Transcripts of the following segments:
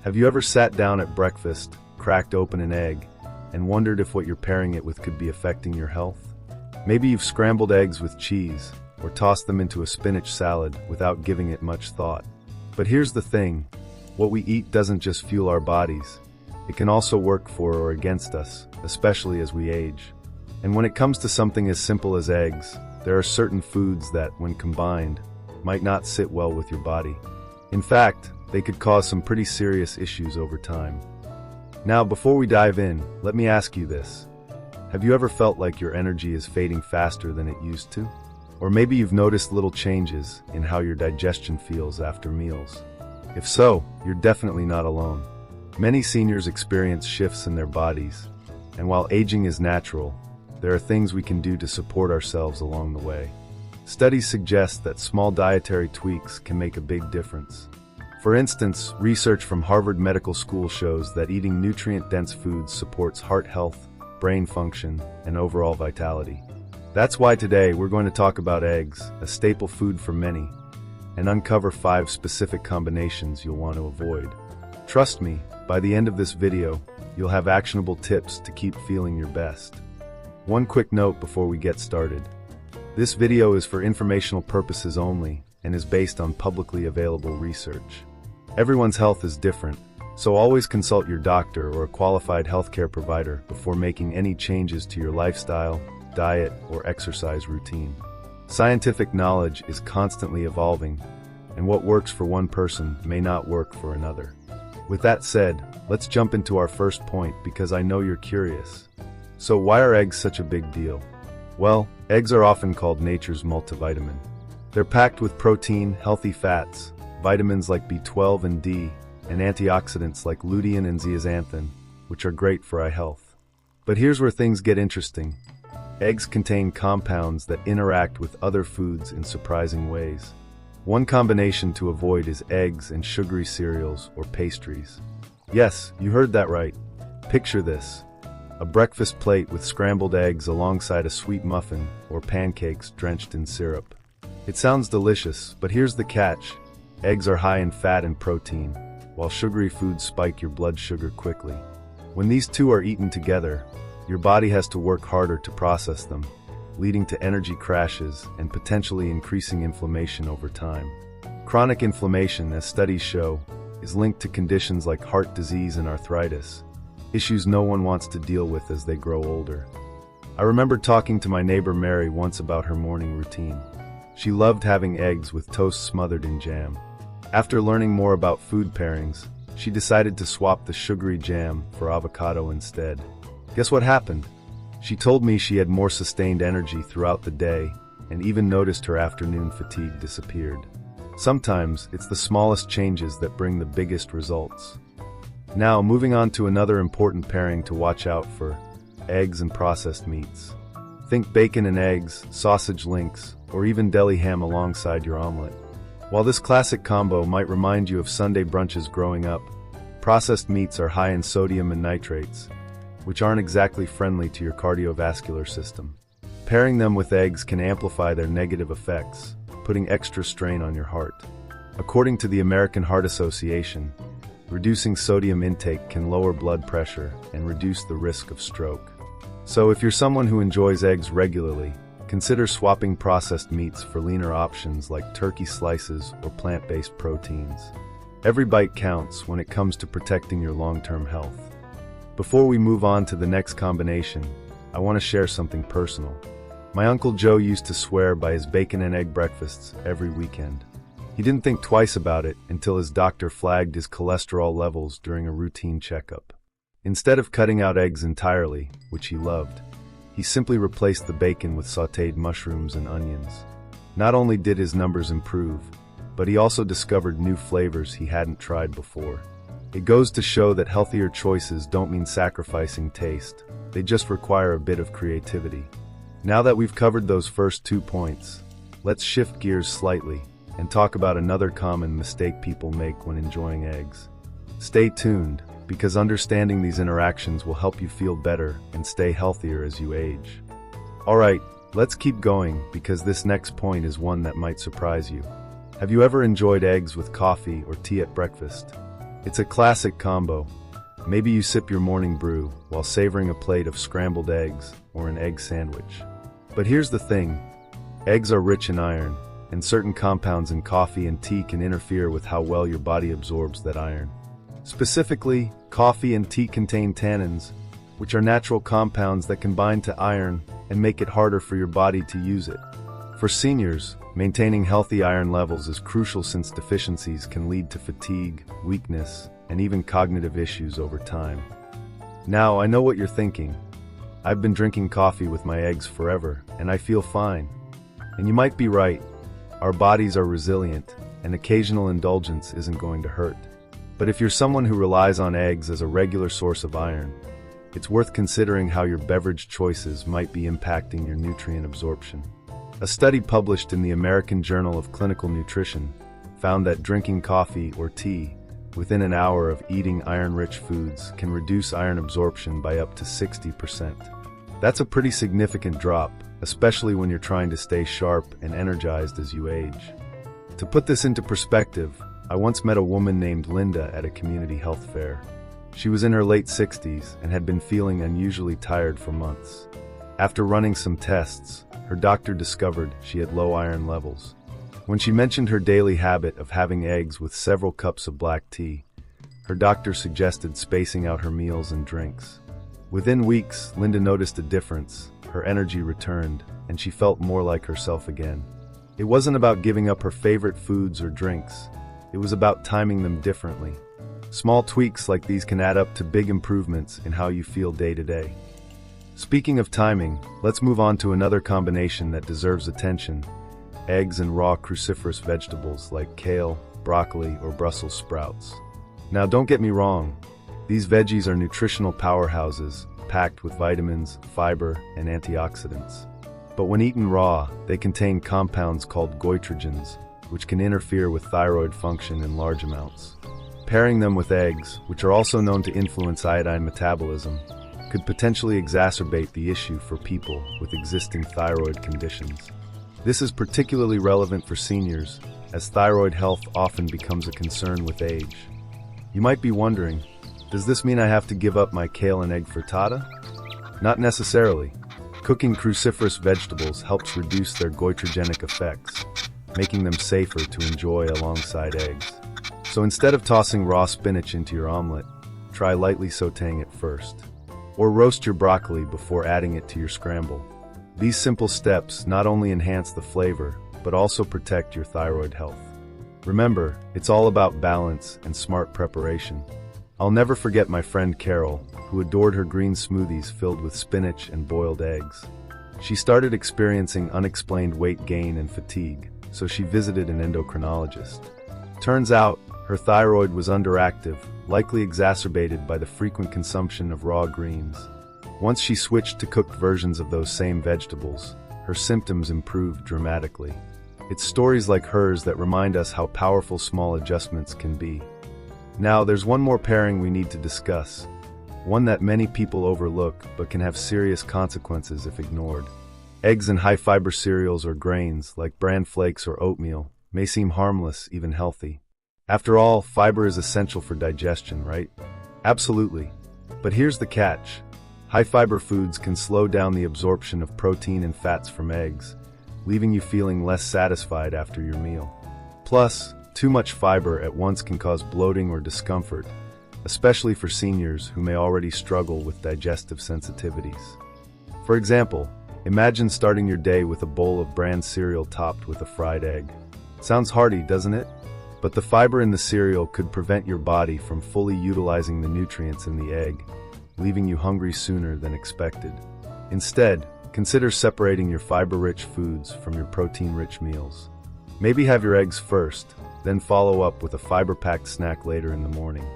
Have you ever sat down at breakfast, cracked open an egg, and wondered if what you're pairing it with could be affecting your health? Maybe you've scrambled eggs with cheese, or tossed them into a spinach salad without giving it much thought. But here's the thing, what we eat doesn't just fuel our bodies. It can also work for or against us, especially as we age. And when it comes to something as simple as eggs, there are certain foods that, when combined, might not sit well with your body. In fact, they could cause some pretty serious issues over time. Now, before we dive in, let me ask you this. Have you ever felt like your energy is fading faster than it used to? Or maybe you've noticed little changes in how your digestion feels after meals. If so, you're definitely not alone. Many seniors experience shifts in their bodies, and while aging is natural, there are things we can do to support ourselves along the way. Studies suggest that small dietary tweaks can make a big difference. For instance, research from Harvard Medical School shows that eating nutrient-dense foods supports heart health, brain function, and overall vitality. That's why today we're going to talk about eggs, a staple food for many, and uncover 5 specific combinations you'll want to avoid. Trust me, by the end of this video, you'll have actionable tips to keep feeling your best. One quick note before we get started. This video is for informational purposes only and is based on publicly available research. Everyone's health is different, so always consult your doctor or a qualified healthcare provider before making any changes to your lifestyle, diet, or exercise routine. Scientific knowledge is constantly evolving, and what works for one person may not work for another. With that said, let's jump into our first point because I know you're curious. So why are eggs such a big deal? Well, eggs are often called nature's multivitamin. They're packed with protein, healthy fats, vitamins like B12 and D, and antioxidants like lutein and zeaxanthin, which are great for eye health. But here's where things get interesting. Eggs contain compounds that interact with other foods in surprising ways. One combination to avoid is eggs and sugary cereals or pastries. Yes, you heard that right. Picture this. A breakfast plate with scrambled eggs alongside a sweet muffin or pancakes drenched in syrup. It sounds delicious, but here's the catch. Eggs are high in fat and protein, while sugary foods spike your blood sugar quickly. When these two are eaten together, your body has to work harder to process them, leading to energy crashes and potentially increasing inflammation over time. Chronic inflammation, as studies show, is linked to conditions like heart disease and arthritis, issues no one wants to deal with as they grow older. I remember talking to my neighbor Mary once about her morning routine. She loved having eggs with toast smothered in jam. After learning more about food pairings, she decided to swap the sugary jam for avocado instead. Guess what happened? She told me she had more sustained energy throughout the day and even noticed her afternoon fatigue disappeared. Sometimes it's the smallest changes that bring the biggest results. Now, moving on to another important pairing to watch out for: eggs and processed meats. Think bacon and eggs, sausage links, or even deli ham alongside your omelet. While this classic combo might remind you of Sunday brunches growing up, processed meats are high in sodium and nitrates, which aren't exactly friendly to your cardiovascular system. Pairing them with eggs can amplify their negative effects, putting extra strain on your heart. According to the American Heart Association, reducing sodium intake can lower blood pressure and reduce the risk of stroke. So if you're someone who enjoys eggs regularly, consider swapping processed meats for leaner options like turkey slices or plant-based proteins. Every bite counts when it comes to protecting your long-term health. Before we move on to the next combination, I want to share something personal. My Uncle Joe used to swear by his bacon and egg breakfasts every weekend. He didn't think twice about it until his doctor flagged his cholesterol levels during a routine checkup. Instead of cutting out eggs entirely, which he loved, he simply replaced the bacon with sautéed mushrooms and onions. Not only did his numbers improve, but he also discovered new flavors he hadn't tried before. It goes to show that healthier choices don't mean sacrificing taste, they just require a bit of creativity. Now that we've covered those first 2 points, let's shift gears slightly and talk about another common mistake people make when enjoying eggs. Stay tuned, because understanding these interactions will help you feel better and stay healthier as you age. Alright, let's keep going because this next point is one that might surprise you. Have you ever enjoyed eggs with coffee or tea at breakfast? It's a classic combo. Maybe you sip your morning brew while savoring a plate of scrambled eggs or an egg sandwich. But here's the thing. Eggs are rich in iron, and certain compounds in coffee and tea can interfere with how well your body absorbs that iron. Specifically, coffee and tea contain tannins, which are natural compounds that can bind to iron and make it harder for your body to use it. For seniors, maintaining healthy iron levels is crucial since deficiencies can lead to fatigue, weakness, and even cognitive issues over time. Now, I know what you're thinking. I've been drinking coffee with my eggs forever, and I feel fine. And you might be right. Our bodies are resilient, and occasional indulgence isn't going to hurt. But if you're someone who relies on eggs as a regular source of iron, it's worth considering how your beverage choices might be impacting your nutrient absorption. A study published in the American Journal of Clinical Nutrition found that drinking coffee or tea within an hour of eating iron-rich foods can reduce iron absorption by up to 60%. That's a pretty significant drop, especially when you're trying to stay sharp and energized as you age. To put this into perspective, I once met a woman named Linda at a community health fair. She was in her late 60s and had been feeling unusually tired for months. After running some tests, her doctor discovered she had low iron levels. When she mentioned her daily habit of having eggs with several cups of black tea, her doctor suggested spacing out her meals and drinks. Within weeks, Linda noticed a difference. Her energy returned, and she felt more like herself again. It wasn't about giving up her favorite foods or drinks. It was about timing them differently. Small tweaks like these can add up to big improvements in how you feel day to day. Speaking of timing, let's move on to another combination that deserves attention: eggs and raw cruciferous vegetables like kale, broccoli, or Brussels sprouts. Now, don't get me wrong. These veggies are nutritional powerhouses, packed with vitamins, fiber, and antioxidants. But when eaten raw, they contain compounds called goitrogens, which can interfere with thyroid function in large amounts. Pairing them with eggs, which are also known to influence iodine metabolism, could potentially exacerbate the issue for people with existing thyroid conditions. This is particularly relevant for seniors, as thyroid health often becomes a concern with age. You might be wondering, does this mean I have to give up my kale and egg frittata? Not necessarily. Cooking cruciferous vegetables helps reduce their goitrogenic effects, making them safer to enjoy alongside eggs. So instead of tossing raw spinach into your omelet, try lightly sautéing it first. Or roast your broccoli before adding it to your scramble. These simple steps not only enhance the flavor, but also protect your thyroid health. Remember, it's all about balance and smart preparation. I'll never forget my friend Carol, who adored her green smoothies filled with spinach and boiled eggs. She started experiencing unexplained weight gain and fatigue, so she visited an endocrinologist. Turns out, her thyroid was underactive, likely exacerbated by the frequent consumption of raw greens. Once she switched to cooked versions of those same vegetables, her symptoms improved dramatically. It's stories like hers that remind us how powerful small adjustments can be. Now, there's one more pairing we need to discuss, one that many people overlook but can have serious consequences if ignored. Eggs and high-fiber cereals or grains, like bran flakes or oatmeal, may seem harmless, even healthy. After all, fiber is essential for digestion, right? Absolutely. But here's the catch. High-fiber foods can slow down the absorption of protein and fats from eggs, leaving you feeling less satisfied after your meal. Plus, too much fiber at once can cause bloating or discomfort, especially for seniors who may already struggle with digestive sensitivities. For example, imagine starting your day with a bowl of bran cereal topped with a fried egg. Sounds hearty, doesn't it? But the fiber in the cereal could prevent your body from fully utilizing the nutrients in the egg, leaving you hungry sooner than expected. Instead, consider separating your fiber-rich foods from your protein-rich meals. Maybe have your eggs first, then follow up with a fiber-packed snack later in the morning.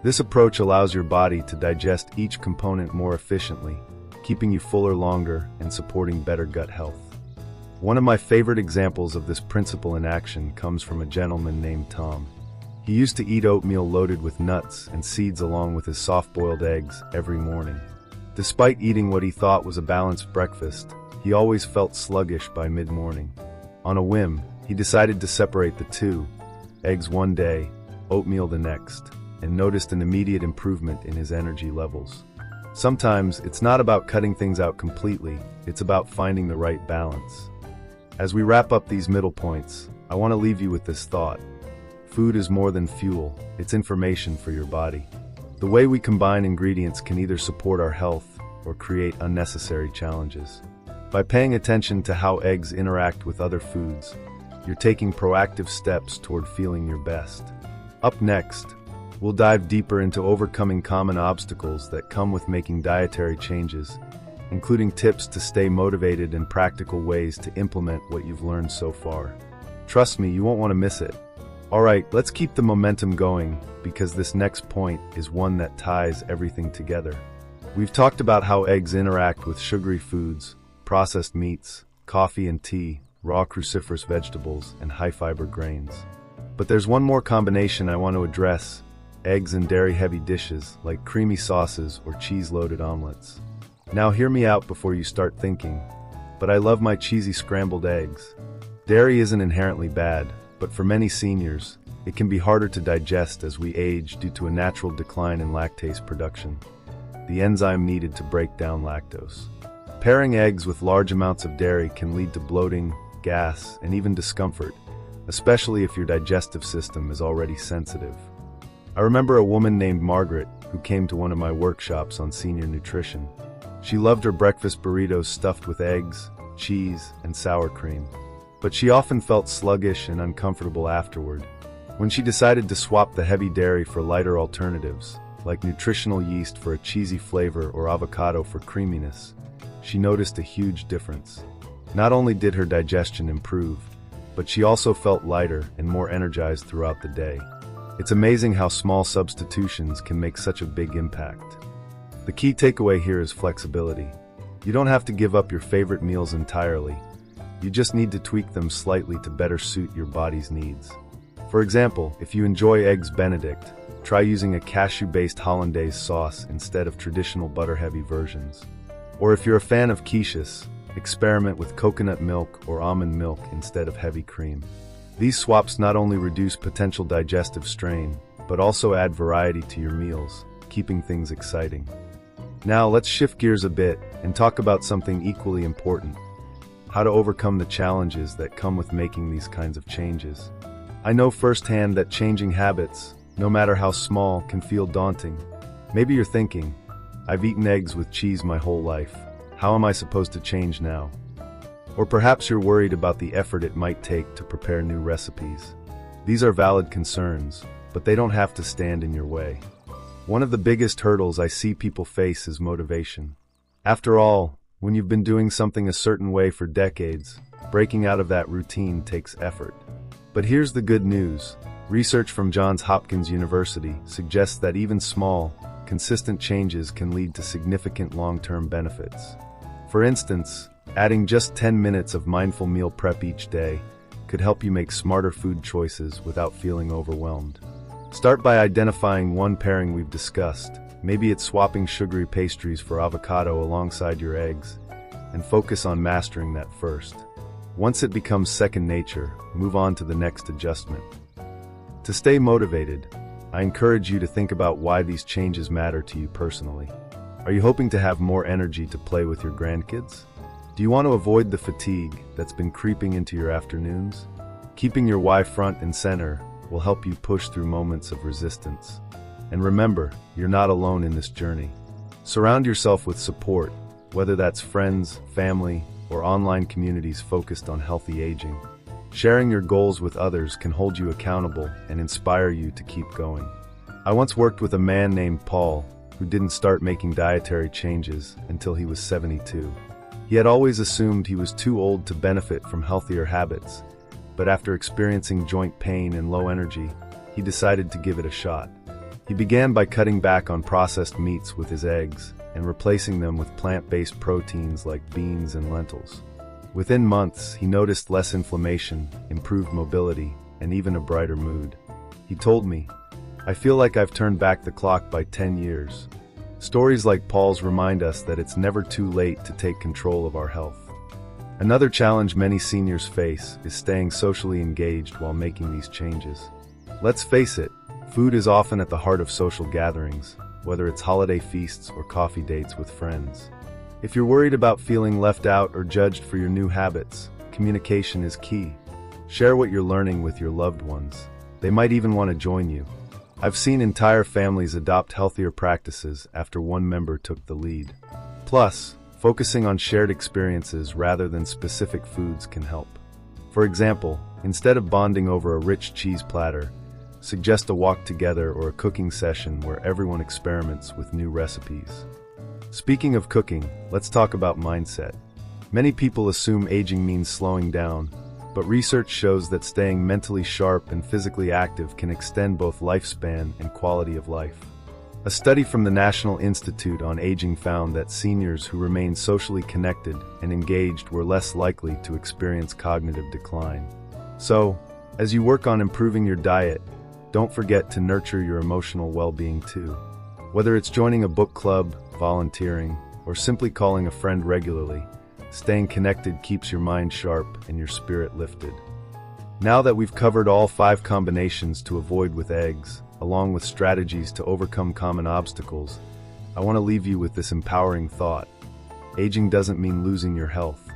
This approach allows your body to digest each component more efficiently, keeping you fuller longer and supporting better gut health. One of my favorite examples of this principle in action comes from a gentleman named Tom. He used to eat oatmeal loaded with nuts and seeds along with his soft-boiled eggs every morning. Despite eating what he thought was a balanced breakfast, he always felt sluggish by mid-morning. On a whim, he decided to separate the two, eggs one day, oatmeal the next. and noticed an immediate improvement in his energy levels. Sometimes it's not about cutting things out completely, it's about finding the right balance. As we wrap up these middle points, I want to leave you with this thought. Food is more than fuel, it's information for your body. The way we combine ingredients can either support our health or create unnecessary challenges. By paying attention to how eggs interact with other foods, you're taking proactive steps toward feeling your best. Up next, we'll dive deeper into overcoming common obstacles that come with making dietary changes, including tips to stay motivated and practical ways to implement what you've learned so far. Trust me, you won't want to miss it. Alright, let's keep the momentum going, because this next point is one that ties everything together. We've talked about how eggs interact with sugary foods, processed meats, coffee and tea, raw cruciferous vegetables, and high-fiber grains. But there's one more combination I want to address: eggs and dairy-heavy dishes like creamy sauces or cheese-loaded omelets. Now hear me out before you start thinking, but I love my cheesy scrambled eggs. Dairy isn't inherently bad, but for many seniors, it can be harder to digest as we age due to a natural decline in lactase production, the enzyme needed to break down lactose. Pairing eggs with large amounts of dairy can lead to bloating, gas, and even discomfort, especially if your digestive system is already sensitive. I remember a woman named Margaret who came to one of my workshops on senior nutrition. She loved her breakfast burritos stuffed with eggs, cheese, and sour cream, but she often felt sluggish and uncomfortable afterward. When she decided to swap the heavy dairy for lighter alternatives, like nutritional yeast for a cheesy flavor or avocado for creaminess, she noticed a huge difference. Not only did her digestion improve, but she also felt lighter and more energized throughout the day. It's amazing how small substitutions can make such a big impact. The key takeaway here is flexibility. You don't have to give up your favorite meals entirely. You just need to tweak them slightly to better suit your body's needs. For example, if you enjoy Eggs Benedict, try using a cashew-based hollandaise sauce instead of traditional butter-heavy versions. Or if you're a fan of quiches, experiment with coconut milk or almond milk instead of heavy cream. These swaps not only reduce potential digestive strain, but also add variety to your meals, keeping things exciting. Now let's shift gears a bit and talk about something equally important: how to overcome the challenges that come with making these kinds of changes. I know firsthand that changing habits, no matter how small, can feel daunting. Maybe you're thinking, I've eaten eggs with cheese my whole life. How am I supposed to change now? Or perhaps you're worried about the effort it might take to prepare new recipes. These are valid concerns, but they don't have to stand in your way. One of the biggest hurdles I see people face is motivation. After all, when you've been doing something a certain way for decades, breaking out of that routine takes effort. But here's the good news. Research from Johns Hopkins University suggests that even small, consistent changes can lead to significant long-term benefits. For instance, adding just 10 minutes of mindful meal prep each day could help you make smarter food choices without feeling overwhelmed. Start by identifying one pairing we've discussed. Maybe it's swapping sugary pastries for avocado alongside your eggs, and focus on mastering that first. Once it becomes second nature, move on to the next adjustment. To stay motivated, I encourage you to think about why these changes matter to you personally. Are you hoping to have more energy to play with your grandkids? Do you want to avoid the fatigue that's been creeping into your afternoons? Keeping your why front and center will help you push through moments of resistance. And remember, you're not alone in this journey. Surround yourself with support, whether that's friends, family, or online communities focused on healthy aging. Sharing your goals with others can hold you accountable and inspire you to keep going. I once worked with a man named Paul who didn't start making dietary changes until he was 72. He had always assumed he was too old to benefit from healthier habits, but after experiencing joint pain and low energy, he decided to give it a shot. He began by cutting back on processed meats with his eggs and replacing them with plant-based proteins like beans and lentils. Within months, he noticed less inflammation, improved mobility, and even a brighter mood. He told me, "I feel like I've turned back the clock by 10 years. Stories like Paul's remind us that it's never too late to take control of our health. Another challenge many seniors face is staying socially engaged while making these changes. Let's face it, Food is often at the heart of social gatherings, whether it's holiday feasts or coffee dates with friends. If you're worried about feeling left out or judged for your new habits, communication is key. Share what you're learning with your loved ones. They might even want to join you. I've seen entire families adopt healthier practices after one member took the lead. Plus, focusing on shared experiences rather than specific foods can help. For example, instead of bonding over a rich cheese platter, suggest a walk together or a cooking session where everyone experiments with new recipes. Speaking of cooking, let's talk about mindset. Many people assume aging means slowing down, but research shows that staying mentally sharp and physically active can extend both lifespan and quality of life. A study from the National Institute on Aging found that seniors who remained socially connected and engaged were less likely to experience cognitive decline. So, as you work on improving your diet, don't forget to nurture your emotional well-being too. Whether it's joining a book club, volunteering, or simply calling a friend regularly, staying connected keeps your mind sharp and your spirit lifted. Now that we've covered all 5 combinations to avoid with eggs, along with strategies to overcome common obstacles, I want to leave you with this empowering thought. Aging doesn't mean losing your health.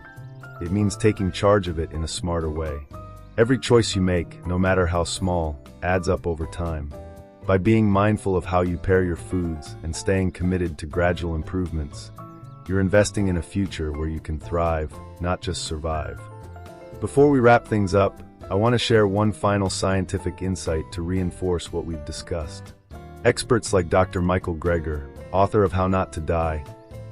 It means taking charge of it in a smarter way. Every choice you make, no matter how small, adds up over time. By being mindful of how you pair your foods and staying committed to gradual improvements, you're investing in a future where you can thrive, not just survive. Before we wrap things up, I want to share one final scientific insight to reinforce what we've discussed. Experts like Dr. Michael Greger, author of How Not to Die,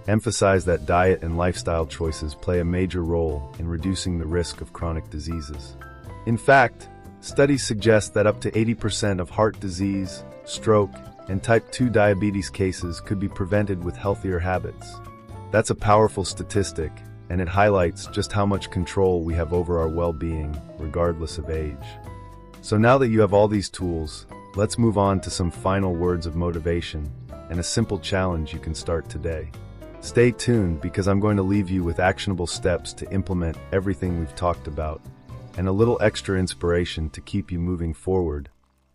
emphasize that diet and lifestyle choices play a major role in reducing the risk of chronic diseases. In fact, studies suggest that up to 80% of heart disease, stroke, and type 2 diabetes cases could be prevented with healthier habits. That's a powerful statistic, and it highlights just how much control we have over our well-being, regardless of age. So now that you have all these tools, let's move on to some final words of motivation and a simple challenge you can start today. Stay tuned because I'm going to leave you with actionable steps to implement everything we've talked about, and a little extra inspiration to keep you moving forward.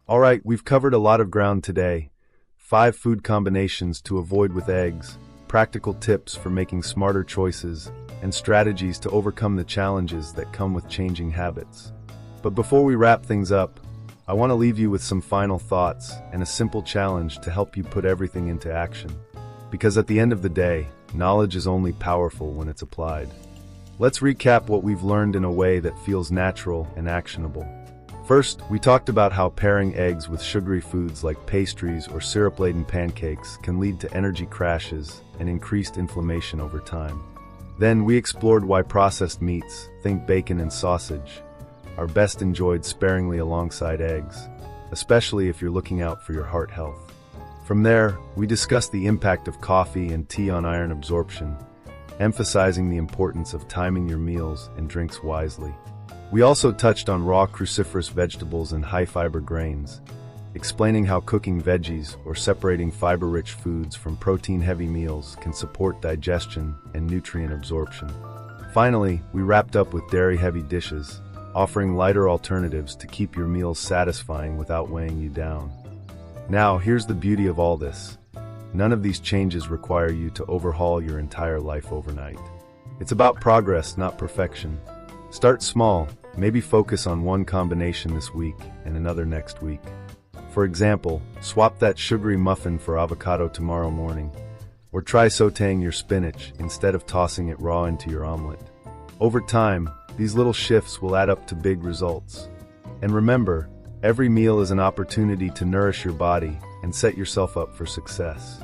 Alright, we've covered a lot of ground today. 5 food combinations to avoid with eggs, practical tips for making smarter choices, and strategies to overcome the challenges that come with changing habits. But before we wrap things up, I want to leave you with some final thoughts and a simple challenge to help you put everything into action. Because at the end of the day, knowledge is only powerful when it's applied. Let's recap what we've learned in a way that feels natural and actionable. First, we talked about how pairing eggs with sugary foods like pastries or syrup-laden pancakes can lead to energy crashes and increased inflammation over time. Then we explored why processed meats, think bacon and sausage, are best enjoyed sparingly alongside eggs, especially if you're looking out for your heart health. From there, we discussed the impact of coffee and tea on iron absorption, emphasizing the importance of timing your meals and drinks wisely. We also touched on raw cruciferous vegetables and high-fiber grains, explaining how cooking veggies or separating fiber-rich foods from protein-heavy meals can support digestion and nutrient absorption. Finally, we wrapped up with dairy-heavy dishes, offering lighter alternatives to keep your meals satisfying without weighing you down. Now, here's the beauty of all this. None of these changes require you to overhaul your entire life overnight. It's about progress, not perfection. Start small, maybe focus on one combination this week and another next week. For example, swap that sugary muffin for avocado tomorrow morning, or try sautéing your spinach instead of tossing it raw into your omelet. Over time, these little shifts will add up to big results. And remember, every meal is an opportunity to nourish your body and set yourself up for success.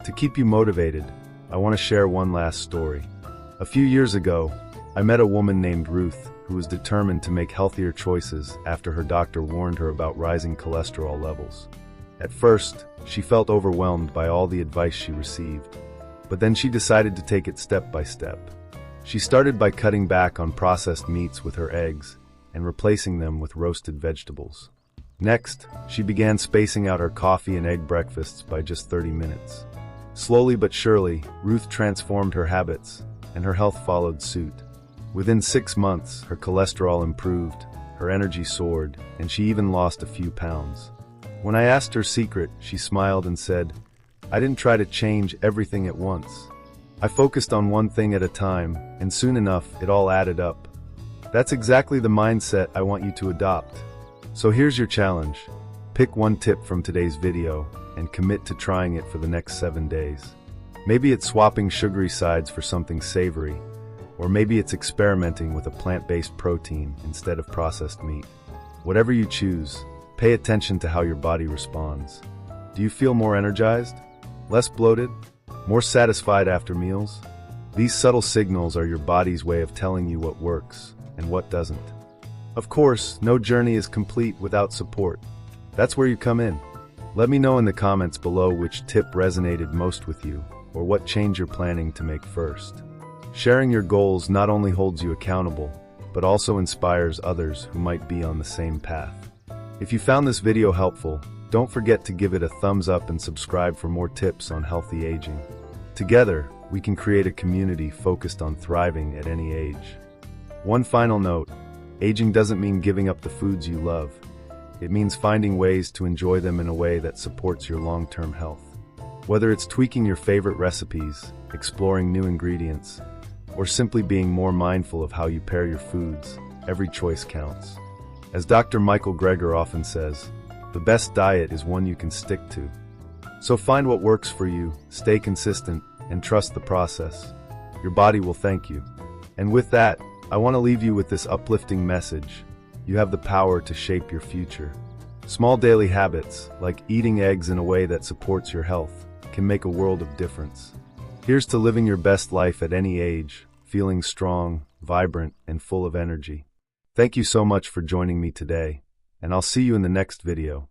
To keep you motivated, I want to share one last story. A few years ago, I met a woman named Ruth who was determined to make healthier choices after her doctor warned her about rising cholesterol levels. At first, she felt overwhelmed by all the advice she received, but then she decided to take it step by step. She started by cutting back on processed meats with her eggs and replacing them with roasted vegetables. Next, she began spacing out her coffee and egg breakfasts by just 30 minutes. Slowly but surely, Ruth transformed her habits, and her health followed suit. Within 6 months, her cholesterol improved, her energy soared, and she even lost a few pounds. When I asked her secret, she smiled and said, "I didn't try to change everything at once. I focused on one thing at a time, and soon enough, it all added up." That's exactly the mindset I want you to adopt. So here's your challenge. Pick one tip from today's video and commit to trying it for the next 7 days. Maybe it's swapping sugary sides for something savory, or maybe it's experimenting with a plant-based protein instead of processed meat. Whatever you choose, pay attention to how your body responds. Do you feel more energized? Less bloated? More satisfied after meals? These subtle signals are your body's way of telling you what works and what doesn't. Of course, no journey is complete without support. That's where you come in. Let me know in the comments below which tip resonated most with you, or what change you're planning to make first. Sharing your goals not only holds you accountable, but also inspires others who might be on the same path. If you found this video helpful, don't forget to give it a thumbs up and subscribe for more tips on healthy aging. Together, we can create a community focused on thriving at any age. One final note, aging doesn't mean giving up the foods you love. It means finding ways to enjoy them in a way that supports your long-term health. Whether it's tweaking your favorite recipes, exploring new ingredients, or simply being more mindful of how you pair your foods, every choice counts. As Dr. Michael Greger often says, the best diet is one you can stick to. So find what works for you, stay consistent, and trust the process. Your body will thank you. And with that, I want to leave you with this uplifting message. You have the power to shape your future. Small daily habits, like eating eggs in a way that supports your health, can make a world of difference. Here's to living your best life at any age, feeling strong, vibrant, and full of energy. Thank you so much for joining me today, and I'll see you in the next video.